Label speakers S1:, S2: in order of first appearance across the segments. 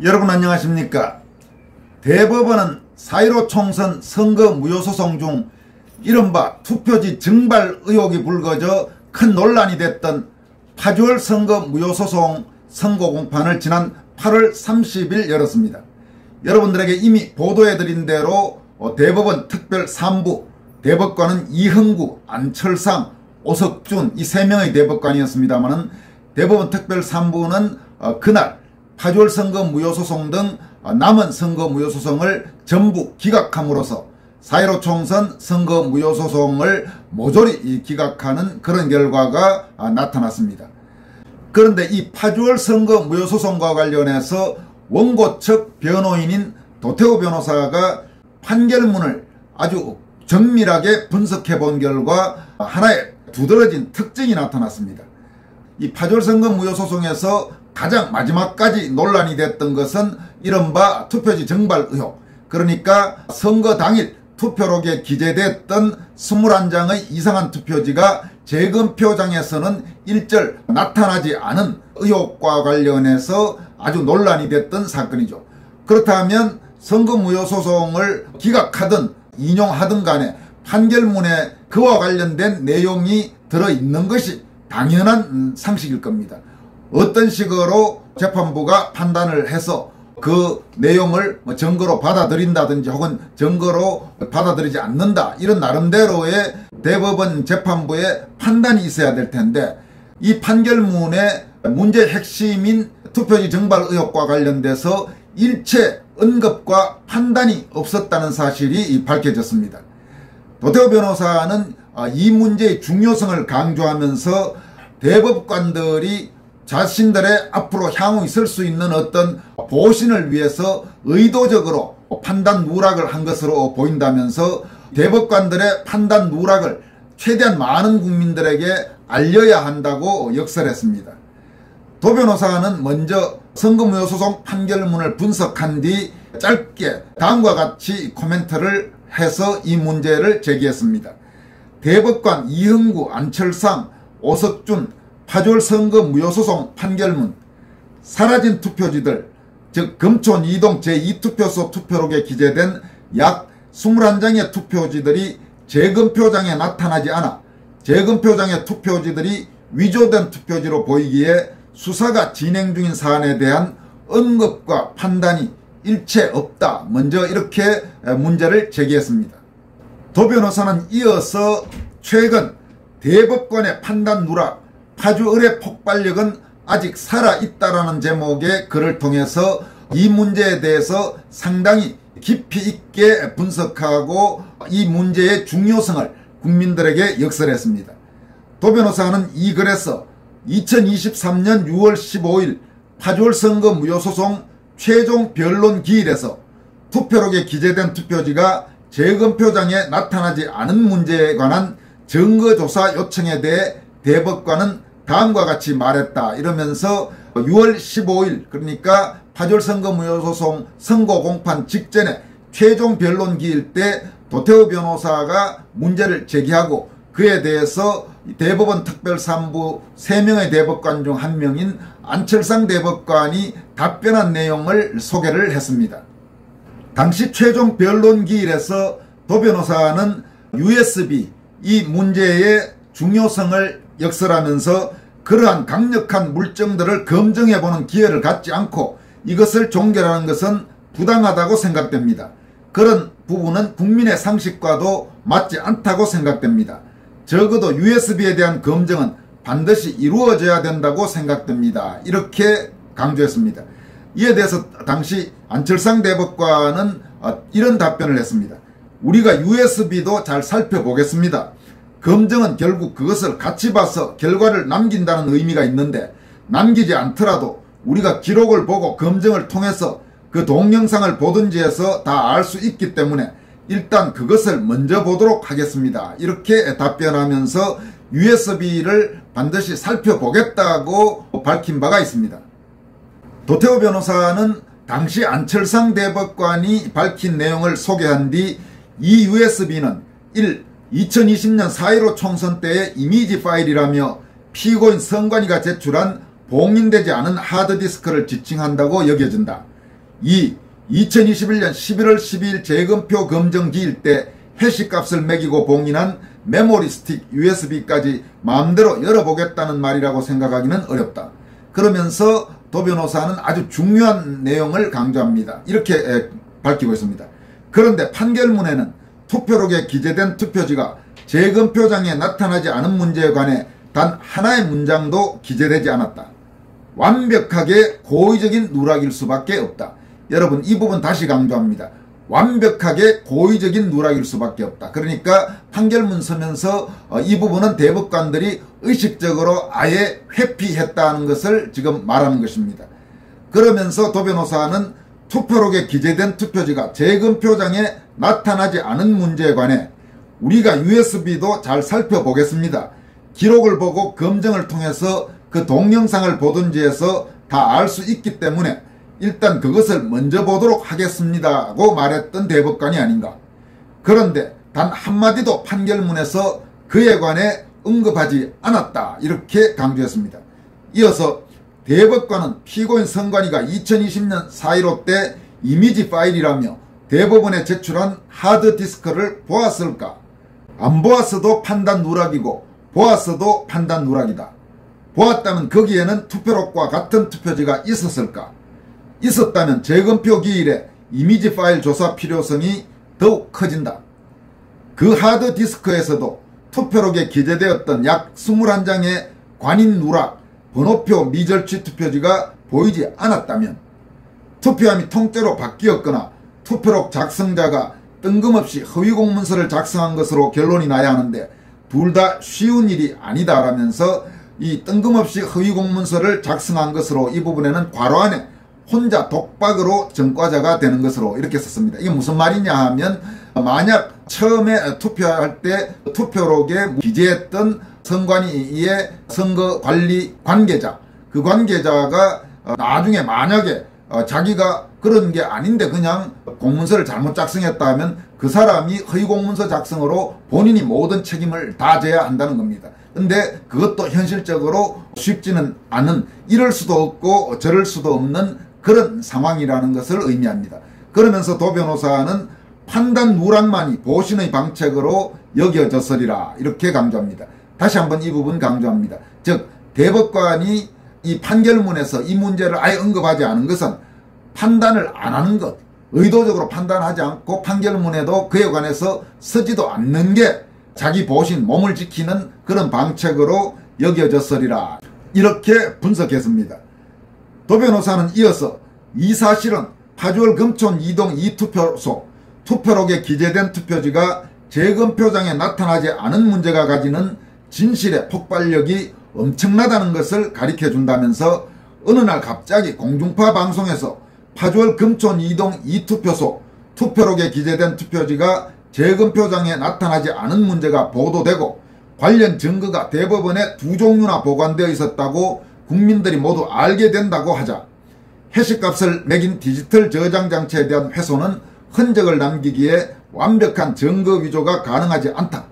S1: 여러분 안녕하십니까. 대법원은 4.15 총선 선거 무효소송 중 이른바 투표지 증발 의혹이 불거져 큰 논란이 됐던 파주월 선거 무효소송 선고 공판을 지난 8월 30일 열었습니다. 여러분들에게 이미 보도해드린 대로 대법원 특별 3부 대법관은 이흥구, 안철상, 오석준 이 3명의 대법관이었습니다만 대법원 특별 3부는 그날 파주월 선거 무효소송 등 남은 선거 무효소송을 전부 기각함으로써 4.15 총선 선거 무효소송을 모조리 기각하는 그런 결과가 나타났습니다. 그런데 이 파주월 선거 무효소송과 관련해서 원고 측 변호인인 도태우 변호사가 판결문을 아주 정밀하게 분석해 본 결과 하나의 두드러진 특징이 나타났습니다. 이 파주월 선거 무효소송에서 가장 마지막까지 논란이 됐던 것은 이른바 투표지 증발 의혹, 그러니까 선거 당일 투표록에 기재됐던 21장의 이상한 투표지가 재검표장에서는 일절 나타나지 않은 의혹과 관련해서 아주 논란이 됐던 사건이죠. 그렇다면 선거 무효소송을 기각하든 인용하든 간에 판결문에 그와 관련된 내용이 들어있는 것이 당연한 상식일 겁니다. 어떤 식으로 재판부가 판단을 해서 그 내용을 증거로 받아들인다든지 혹은 증거로 받아들이지 않는다, 이런 나름대로의 대법원 재판부의 판단이 있어야 될 텐데, 이 판결문의 문제의 핵심인 투표지 증발 의혹과 관련돼서 일체 언급과 판단이 없었다는 사실이 밝혀졌습니다. 도태우 변호사는 이 문제의 중요성을 강조하면서 대법관들이 자신들의 앞으로 향후 있을 수 있는 어떤 보신을 위해서 의도적으로 판단 누락을 한 것으로 보인다면서 대법관들의 판단 누락을 최대한 많은 국민들에게 알려야 한다고 역설했습니다. 도 변호사는 먼저 선거무효소송 판결문을 분석한 뒤 짧게 다음과 같이 코멘트를 해서 이 문제를 제기했습니다. 대법관 이흥구, 안철상, 오석준 파주월 선거 무효소송 판결문, 사라진 투표지들, 즉 금촌 이동 제2투표소 투표록에 기재된 약 21장의 투표지들이 재검표장에 나타나지 않아 재검표장의 투표지들이 위조된 투표지로 보이기에 수사가 진행 중인 사안에 대한 언급과 판단이 일체 없다, 먼저 이렇게 문제를 제기했습니다. 도 변호사는 이어서 최근 대법관의 판단 누락, 파주을의 폭발력은 아직 살아있다라는 제목의 글을 통해서 이 문제에 대해서 상당히 깊이 있게 분석하고 이 문제의 중요성을 국민들에게 역설했습니다. 도 변호사는 이 글에서 2023년 6월 15일 파주월 선거 무효소송 최종 변론 기일에서 투표록에 기재된 투표지가 재검표장에 나타나지 않은 문제에 관한 증거조사 요청에 대해 대법관은 다음과 같이 말했다, 이러면서 6월 15일 그러니까 파주월 선거 무효소송 선고 공판 직전에 최종 변론 기일 때 도태우 변호사가 문제를 제기하고 그에 대해서 대법원 특별 3부 3명의 대법관 중 1명인 안철상 대법관이 답변한 내용을 소개를 했습니다. 당시 최종 변론 기일에서 도 변호사는 USB 이 문제의 중요성을 역설하면서 그러한 강력한 물증들을 검증해보는 기회를 갖지 않고 이것을 종결하는 것은 부당하다고 생각됩니다. 그런 부분은 국민의 상식과도 맞지 않다고 생각됩니다. 적어도 USB에 대한 검증은 반드시 이루어져야 된다고 생각됩니다, 이렇게 강조했습니다. 이에 대해서 당시 안철상 대법관은 이런 답변을 했습니다. 우리가 USB도 잘 살펴보겠습니다. 검증은 결국 그것을 같이 봐서 결과를 남긴다는 의미가 있는데, 남기지 않더라도 우리가 기록을 보고 검증을 통해서 그 동영상을 보든지 해서 다 알 수 있기 때문에 일단 그것을 먼저 보도록 하겠습니다, 이렇게 답변하면서 USB를 반드시 살펴보겠다고 밝힌 바가 있습니다. 도태우 변호사는 당시 안철상 대법관이 밝힌 내용을 소개한 뒤 이 USB는 2020년 4.15 총선 때의 이미지 파일이라며 피고인 성관이가 제출한 봉인되지 않은 하드디스크를 지칭한다고 여겨진다. 2. 2021년 11월 12일 재검표 검정기일 때 해시값을 매기고 봉인한 메모리 스틱 USB까지 마음대로 열어보겠다는 말이라고 생각하기는 어렵다. 그러면서 도 변호사는 아주 중요한 내용을 강조합니다. 이렇게 밝히고 있습니다. 그런데 판결문에는 투표록에 기재된 투표지가 재검표장에 나타나지 않은 문제에 관해 단 하나의 문장도 기재되지 않았다. 완벽하게 고의적인 누락일 수밖에 없다. 여러분, 이 부분 다시 강조합니다. 완벽하게 고의적인 누락일 수밖에 없다. 그러니까 판결문 서면서 이 부분은 대법관들이 의식적으로 아예 회피했다는 것을 지금 말하는 것입니다. 그러면서 도 변호사는 투표록에 기재된 투표지가 재검표장에 나타나지 않은 문제에 관해 우리가 USB도 잘 살펴보겠습니다. 기록을 보고 검증을 통해서 그 동영상을 보든지 해서 다 알 수 있기 때문에 일단 그것을 먼저 보도록 하겠습니다고 말했던 대법관이 아닌가. 그런데 단 한마디도 판결문에서 그에 관해 언급하지 않았다. 이렇게 강조했습니다. 이어서 대법관은 피고인 성관이가 2020년 4.15 때 이미지 파일이라며 대법원에 제출한 하드디스크를 보았을까? 안 보았어도 판단 누락이고 보았어도 판단 누락이다. 보았다면 거기에는 투표록과 같은 투표지가 있었을까? 있었다면 재검표 기일에 이미지 파일 조사 필요성이 더욱 커진다. 그 하드디스크에서도 투표록에 기재되었던 약 21장의 관인 누락, 번호표 미절취 투표지가 보이지 않았다면 투표함이 통째로 바뀌었거나 투표록 작성자가 뜬금없이 허위공문서를 작성한 것으로 결론이 나야 하는데 둘 다 쉬운 일이 아니다라면서 이 뜬금없이 허위공문서를 작성한 것으로 이 부분에는 괄호 안에 혼자 독박으로 전과자가 되는 것으로 이렇게 썼습니다. 이게 무슨 말이냐 하면 만약 처음에 투표할 때 투표록에 기재했던 선관위의 선거관리 관계자, 그 관계자가 나중에 만약에 자기가 그런 게 아닌데 그냥 공문서를 잘못 작성했다 하면 그 사람이 허위공문서 작성으로 본인이 모든 책임을 다 져야 한다는 겁니다. 근데 그것도 현실적으로 쉽지는 않은, 이럴 수도 없고 저럴 수도 없는 그런 상황이라는 것을 의미합니다. 그러면서 도 변호사는 판단 누락만이 보신의 방책으로 여겨졌으리라 이렇게 강조합니다. 다시 한번 이 부분 강조합니다. 즉 대법관이 이 판결문에서 이 문제를 아예 언급하지 않은 것은 판단을 안 하는 것, 의도적으로 판단하지 않고 판결문에도 그에 관해서 쓰지도 않는 게 자기 보신, 몸을 지키는 그런 방책으로 여겨졌으리라 이렇게 분석했습니다. 도 변호사는 이어서 이 사실은 파주월 금촌 2동 2투표소 투표록에 기재된 투표지가 재검표장에 나타나지 않은 문제가 가지는 진실의 폭발력이 엄청나다는 것을 가리켜준다면서 어느 날 갑자기 공중파 방송에서 파주월 금촌 2동 2투표소 투표록에 기재된 투표지가 재검표장에 나타나지 않은 문제가 보도되고 관련 증거가 대법원에 두 종류나 보관되어 있었다고 국민들이 모두 알게 된다고 하자 해시값을 매긴 디지털 저장 장치에 대한 훼손은 흔적을 남기기에 완벽한 증거 위조가 가능하지 않다.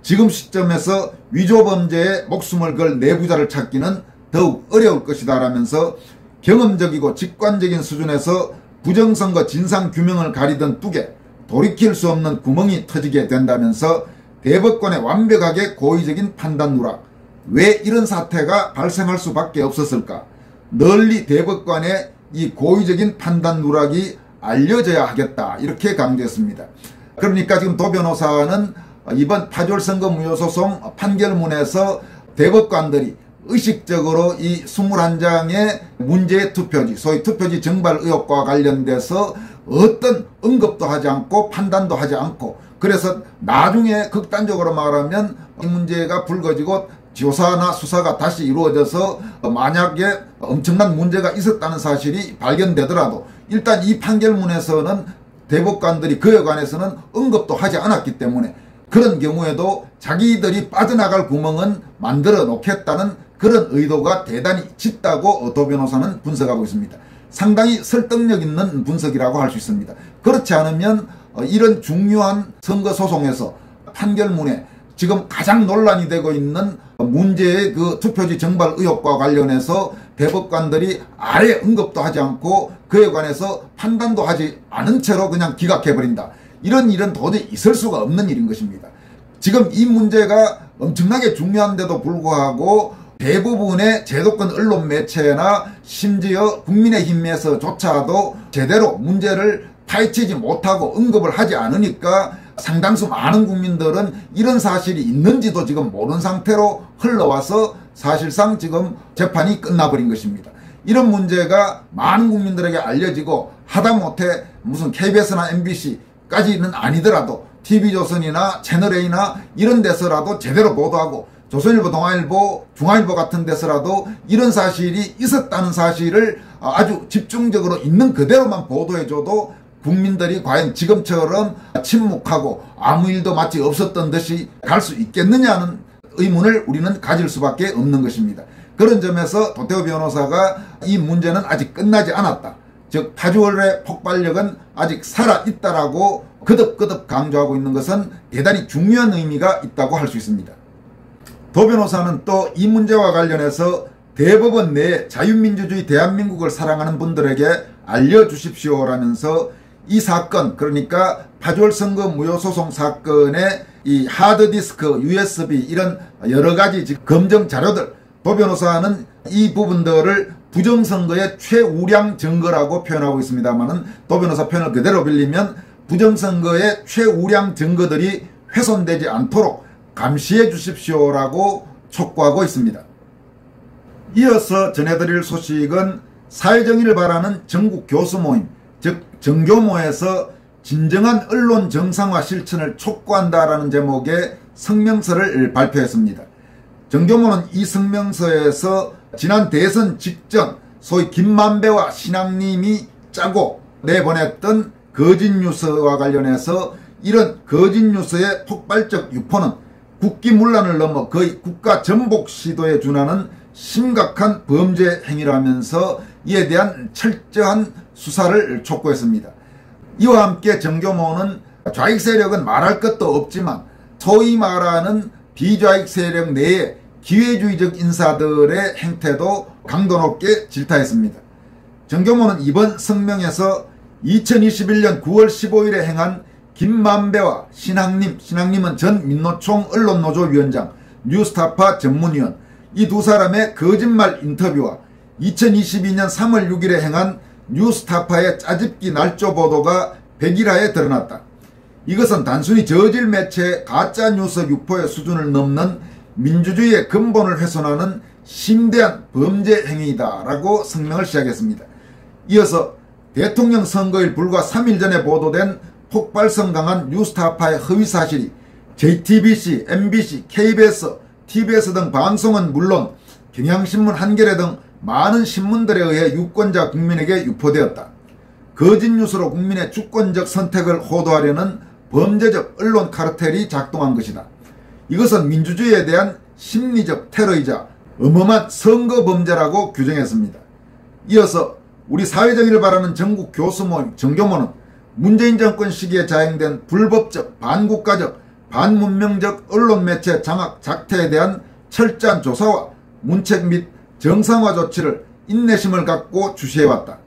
S1: 지금 시점에서 위조 범죄에 목숨을 걸 내부자를 찾기는 더욱 어려울 것이다 라면서 경험적이고 직관적인 수준에서 부정선거 진상규명을 가리던 뚝에 돌이킬 수 없는 구멍이 터지게 된다면서 대법관의 완벽하게 고의적인 판단 누락, 왜 이런 사태가 발생할 수밖에 없었을까? 널리 대법관의 이 고의적인 판단 누락이 알려져야 하겠다 이렇게 강조했습니다. 그러니까 지금 도 변호사는 이번 파주월 선거무효소송 판결문에서 대법관들이 의식적으로 이 21장의 문제의 투표지, 소위 투표지 정발 의혹과 관련돼서 어떤 언급도 하지 않고 판단도 하지 않고, 그래서 나중에 극단적으로 말하면 이 문제가 불거지고 조사나 수사가 다시 이루어져서 만약에 엄청난 문제가 있었다는 사실이 발견되더라도 일단 이 판결문에서는 대법관들이 그에 관해서는 언급도 하지 않았기 때문에 그런 경우에도 자기들이 빠져나갈 구멍은 만들어 놓겠다는 그런 의도가 대단히 짙다고 도 변호사는 분석하고 있습니다. 상당히 설득력 있는 분석이라고 할 수 있습니다. 그렇지 않으면 이런 중요한 선거소송에서 판결문에 지금 가장 논란이 되고 있는 문제의 그 투표지 정발 의혹과 관련해서 대법관들이 아예 언급도 하지 않고 그에 관해서 판단도 하지 않은 채로 그냥 기각해버린다. 이런 일은 도저히 있을 수가 없는 일인 것입니다. 지금 이 문제가 엄청나게 중요한데도 불구하고 대부분의 제도권 언론 매체나 심지어 국민의힘에서조차도 제대로 문제를 파헤치지 못하고 언급을 하지 않으니까 상당수 많은 국민들은 이런 사실이 있는지도 지금 모르는 상태로 흘러와서 사실상 지금 재판이 끝나버린 것입니다. 이런 문제가 많은 국민들에게 알려지고 하다못해 무슨 KBS나 MBC까지는 아니더라도 TV조선이나 채널A나 이런 데서라도 제대로 보도하고 조선일보, 동아일보, 중앙일보 같은 데서라도 이런 사실이 있었다는 사실을 아주 집중적으로 있는 그대로만 보도해줘도 국민들이 과연 지금처럼 침묵하고 아무 일도 마치 없었던 듯이 갈 수 있겠느냐는 의문을 우리는 가질 수밖에 없는 것입니다. 그런 점에서 도태우 변호사가 이 문제는 아직 끝나지 않았다. 즉 파주월의 폭발력은 아직 살아있다라고 거듭거듭 강조하고 있는 것은 대단히 중요한 의미가 있다고 할 수 있습니다. 도 변호사는 또 이 문제와 관련해서 대법원 내에 자유민주주의 대한민국을 사랑하는 분들에게 알려주십시오라면서 이 사건, 그러니까 파주월 선거 무효소송 사건의 이 하드디스크, USB 이런 여러가지 검증 자료들, 도 변호사는 이 부분들을 부정선거의 최우량 증거라고 표현하고 있습니다만은 도 변호사 표현을 그대로 빌리면 부정선거의 최우량 증거들이 훼손되지 않도록 감시해 주십시오라고 촉구하고 있습니다. 이어서 전해드릴 소식은 사회정의를 바라는 전국 교수 모임, 즉 정교모에서 진정한 언론 정상화 실천을 촉구한다라는 제목의 성명서를 발표했습니다. 정교모는 이 성명서에서 지난 대선 직전 소위 김만배와 신앙님이 짜고 내보냈던 거짓뉴스와 관련해서 이런 거짓뉴스의 폭발적 유포는 국기문란을 넘어 거의 국가 전복 시도에 준하는 심각한 범죄 행위라면서 이에 대한 철저한 수사를 촉구했습니다. 이와 함께 정교모는 좌익 세력은 말할 것도 없지만 소위 말하는 비좌익 세력 내에 기회주의적 인사들의 행태도 강도 높게 질타했습니다. 정교모는 이번 성명에서 2021년 9월 15일에 행한 김만배와 신앙님은 전 민노총 언론노조 위원장, 뉴스타파 전문위원, 이 두 사람의 거짓말 인터뷰와 2022년 3월 6일에 행한 뉴스타파의 짜집기 날조 보도가 백일하에 드러났다. 이것은 단순히 저질 매체의 가짜뉴스 유포의 수준을 넘는 민주주의의 근본을 훼손하는 심대한 범죄 행위이다 라고 성명을 시작했습니다. 이어서 대통령 선거일 불과 3일 전에 보도된 폭발성 강한 뉴스타파의 허위사실이 JTBC, MBC, KBS, TBS 등 방송은 물론 경향신문, 한겨레 등 많은 신문들에 의해 유권자 국민에게 유포되었다. 거짓뉴스로 국민의 주권적 선택을 호도하려는 범죄적 언론 카르텔이 작동한 것이다. 이것은 민주주의에 대한 심리적 테러이자 어마어마한 선거범죄라고 규정했습니다. 이어서 우리 사회정의를 바라는 전국 교수모임 정교모는 문재인 정권 시기에 자행된 불법적, 반국가적, 반문명적 언론매체 장악 작태에 대한 철저한 조사와 문책 및 정상화 조치를 인내심을 갖고 주시해왔다.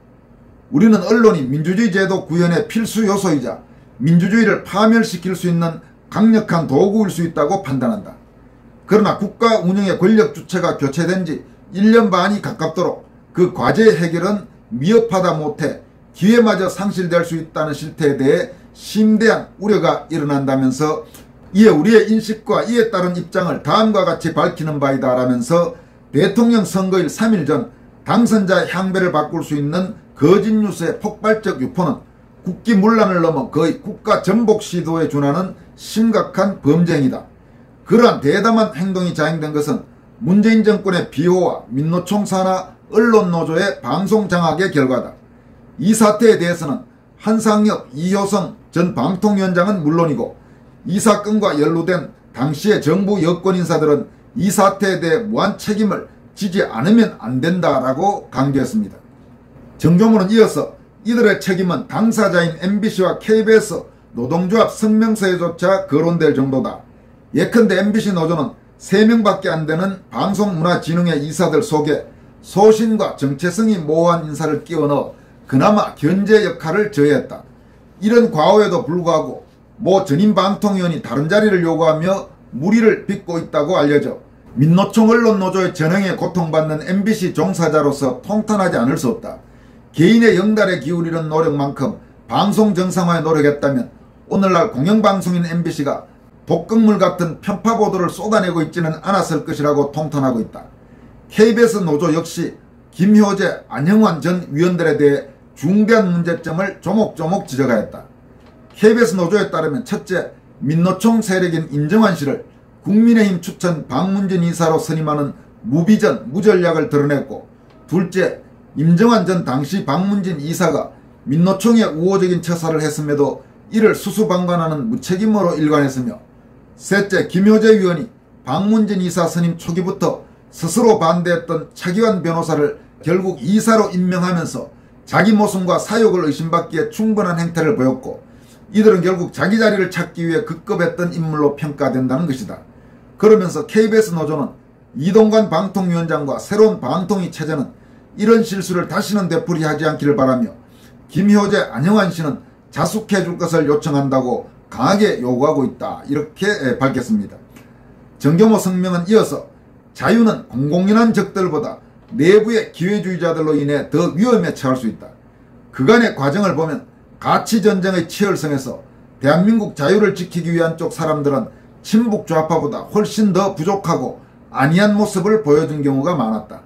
S1: 우리는 언론이 민주주의 제도 구현의 필수 요소이자 민주주의를 파멸시킬 수 있는 강력한 도구일 수 있다고 판단한다. 그러나 국가 운영의 권력 주체가 교체된 지 1년 반이 가깝도록 그 과제의 해결은 미흡하다 못해 기회마저 상실될 수 있다는 실태에 대해 심대한 우려가 일어난다면서 이에 우리의 인식과 이에 따른 입장을 다음과 같이 밝히는 바이다 라면서 대통령 선거일 3일 전 당선자의 향배를 바꿀 수 있는 거짓뉴스의 폭발적 유포는 국기문란을 넘어 거의 국가 전복 시도에 준하는 심각한 범죄행위다. 그러한 대담한 행동이 자행된 것은 문재인 정권의 비호와 민노총 산하 언론노조의 방송 장악의 결과다. 이 사태에 대해서는 한상혁, 이효성 전 방통위원장은 물론이고 이 사건과 연루된 당시의 정부 여권 인사들은 이 사태에 대해 무한 책임을 지지 않으면 안 된다라고 강조했습니다. 정교모는 이어서 이들의 책임은 당사자인 MBC와 KBS 노동조합 성명서에조차 거론될 정도다. 예컨대 MBC 노조는 3명밖에 안 되는 방송문화진흥회 이사들 속에 소신과 정체성이 모호한 인사를 끼워넣어 그나마 견제 역할을 저해했다. 이런 과오에도 불구하고 모 전임 방통위원이 다른 자리를 요구하며 물의를 빚고 있다고 알려져 민노총 언론노조의 전횡에 고통받는 MBC 종사자로서 통탄하지 않을 수 없다. 개인의 영달에 기울이는 노력만큼 방송 정상화에 노력했다면 오늘날 공영방송인 MBC가 독극물 같은 편파 보도를 쏟아내고 있지는 않았을 것이라고 통탄하고 있다. KBS 노조 역시 김효재, 안형환 전 위원들에 대해 중대한 문제점을 조목조목 지적하였다. KBS 노조에 따르면 첫째, 민노총 세력인 임정환 씨를 국민의힘 추천 박문진 이사로 선임하는 무비전, 무전략을 드러냈고, 둘째, 임정환 전 당시 박문진 이사가 민노총에 우호적인 처사를 했음에도 이를 수수방관하는 무책임으로 일관했으며, 셋째, 김효재 위원이 박문진 이사 선임 초기부터 스스로 반대했던 차기환 변호사를 결국 이사로 임명하면서 자기 모순과 사욕을 의심받기에 충분한 행태를 보였고, 이들은 결국 자기 자리를 찾기 위해 급급했던 인물로 평가된다는 것이다. 그러면서 KBS 노조는 이동관 방통위원장과 새로운 방통위 체제는 이런 실수를 다시는 되풀이하지 않기를 바라며 김효재, 안형환 씨는 자숙해 줄 것을 요청한다고 강하게 요구하고 있다. 이렇게 밝혔습니다. 정경호 성명은 이어서 자유는 공공연한 적들보다 내부의 기회주의자들로 인해 더 위험에 처할 수 있다. 그간의 과정을 보면 가치전쟁의 치열성에서 대한민국 자유를 지키기 위한 쪽 사람들은 친북 좌파보다 훨씬 더 부족하고 안이한 모습을 보여준 경우가 많았다.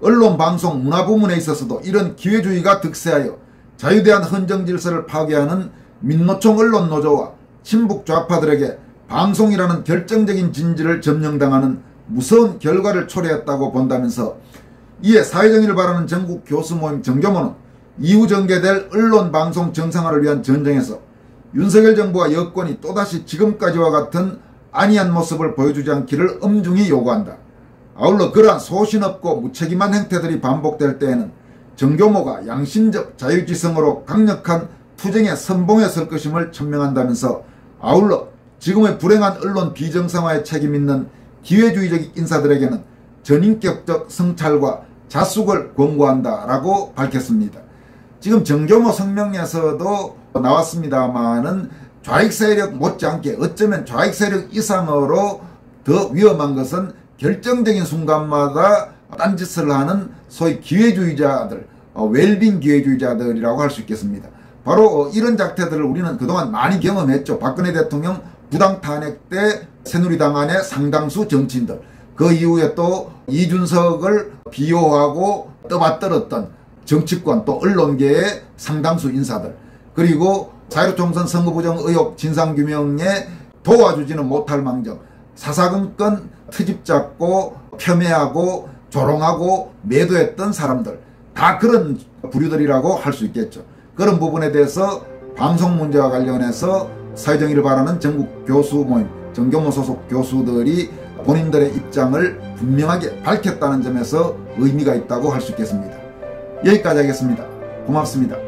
S1: 언론, 방송, 문화 부문에 있어서도 이런 기회주의가 득세하여 자유대한 헌정질서를 파괴하는 민노총 언론노조와 친북 좌파들에게 방송이라는 결정적인 진지를 점령당하는 무서운 결과를 초래했다고 본다면서 이에 사회정의를 바라는 전국 교수모임 정교모는 이후 전개될 언론방송 정상화를 위한 전쟁에서 윤석열 정부와 여권이 또다시 지금까지와 같은 안이한 모습을 보여주지 않기를 엄중히 요구한다. 아울러 그러한 소신없고 무책임한 행태들이 반복될 때에는 정교모가 양심적 자유지성으로 강력한 투쟁의 선봉에 설 것임을 천명한다면서 아울러 지금의 불행한 언론 비정상화에 책임 있는 기회주의적 인사들에게는 전인격적 성찰과 자숙을 권고한다라고 밝혔습니다. 지금 정교모 성명에서도 나왔습니다마는 좌익 세력 못지않게 어쩌면 좌익 세력 이상으로 더 위험한 것은 결정적인 순간마다 딴짓을 하는 소위 기회주의자들, 웰빙 기회주의자들이라고 할 수 있겠습니다. 바로 이런 작태들을 우리는 그동안 많이 경험했죠. 박근혜 대통령 부당 탄핵 때 새누리당 안에 상당수 정치인들, 그 이후에 또 이준석을 비호하고 떠받들었던 정치권 또 언론계의 상당수 인사들, 그리고 4.15 총선 선거부정 의혹 진상규명에 도와주지는 못할 망정 사사건건 트집 잡고 폄훼하고 조롱하고 매도했던 사람들, 다 그런 부류들이라고 할 수 있겠죠. 그런 부분에 대해서 방송 문제와 관련해서 사회정의를 바라는 전국 교수 모임, 정교모 소속 교수들이 본인들의 입장을 분명하게 밝혔다는 점에서 의미가 있다고 할 수 있겠습니다. 여기까지 하겠습니다. 고맙습니다.